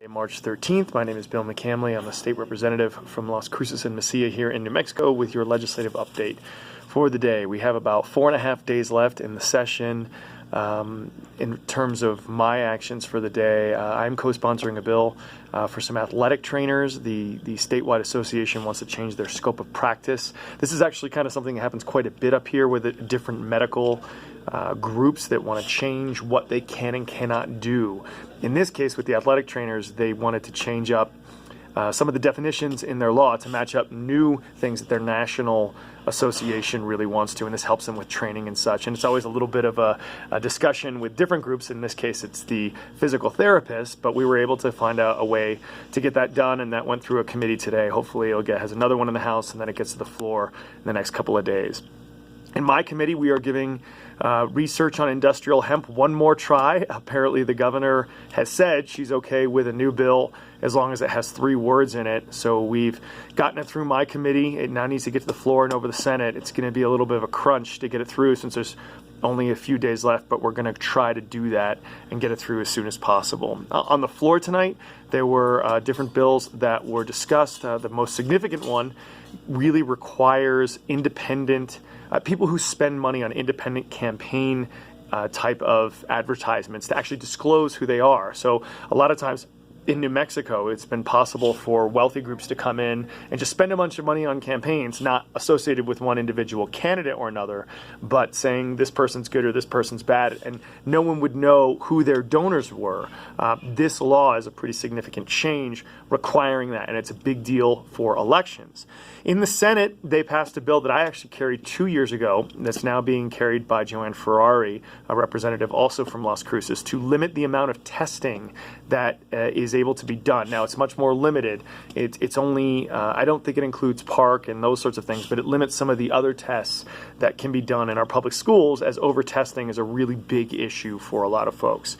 March 13th. My name is Bill McCamley. I'm a state representative from Las Cruces and Mesilla here in New Mexico with your legislative update for the day. We have about 4.5 days left in the session. In terms of my actions for the day, I'm co-sponsoring a bill for some athletic trainers. The statewide association wants to change their scope of practice. This is actually kind of something that happens quite a bit up here with different medical groups that want to change what they can and cannot do. In this case, with the athletic trainers, they wanted to change up some of the definitions in their law to match up new things that their national association really wants to, and this helps them with training and such. And it's always a little bit of a discussion with different groups. In this case, it's the physical therapists, but we were able to find out a way to get that done, and that went through a committee today. Hopefully has another one in the House, and then it gets to the floor in the next couple of days. In my committee, we are giving research on industrial hemp one more try. Apparently, the governor has said she's okay with a new bill as long as it has 3 words in it. So we've gotten it through my committee. It now needs to get to the floor and over the Senate. It's going to be a little bit of a crunch to get it through since there's only a few days left, but we're going to try to do that and get it through as soon as possible. On the floor tonight, there were different bills that were discussed. The most significant one really requires independent people who spend money on independent campaign type of advertisements to actually disclose who they are. So a lot of times in New Mexico, it's been possible for wealthy groups to come in and just spend a bunch of money on campaigns, not associated with one individual candidate or another, but saying this person's good or this person's bad, and no one would know who their donors were. This law is a pretty significant change requiring that, and it's a big deal for elections. In the Senate, they passed a bill that I actually carried 2 years ago that's now being carried by Joanne Ferrari, a representative also from Las Cruces, to limit the amount of testing that is able to be done. Now, it's much more limited. It's only, I don't think it includes park and those sorts of things, but it limits some of the other tests that can be done in our public schools, as over-testing is a really big issue for a lot of folks.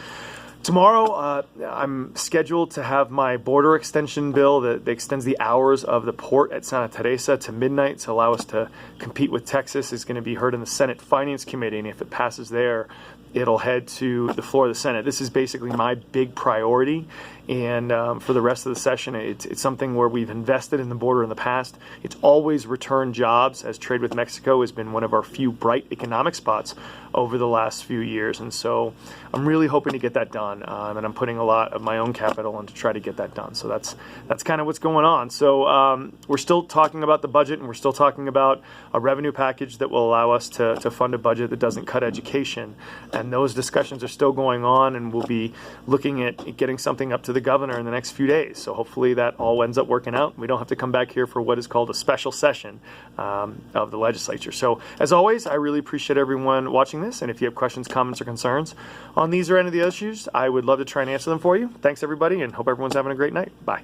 Tomorrow, I'm scheduled to have my border extension bill that extends the hours of the port at Santa Teresa to midnight to allow us to compete with Texas. Is going to be heard in the Senate Finance Committee, and if it passes there, it'll head to the floor of the Senate. This is basically my big priority, and for the rest of the session, it's something where we've invested in the border in the past. It's always returned jobs, as trade with Mexico has been one of our few bright economic spots over the last few years, and so I'm really hoping to get that done, and I'm putting a lot of my own capital in to try to get that done. So that's kind of what's going on. So we're still talking about the budget, and we're still talking about a revenue package that will allow us to fund a budget that doesn't cut education, and those discussions are still going on, and we'll be looking at getting something up to the governor in the next few days. So hopefully that all ends up working out. We don't have to come back here for what is called a special session of the legislature. So as always, I really appreciate everyone watching this, and if you have questions, comments, or concerns on these or any of the issues, I would love to try and answer them for you. Thanks, everybody, and hope everyone's having a great night. Bye.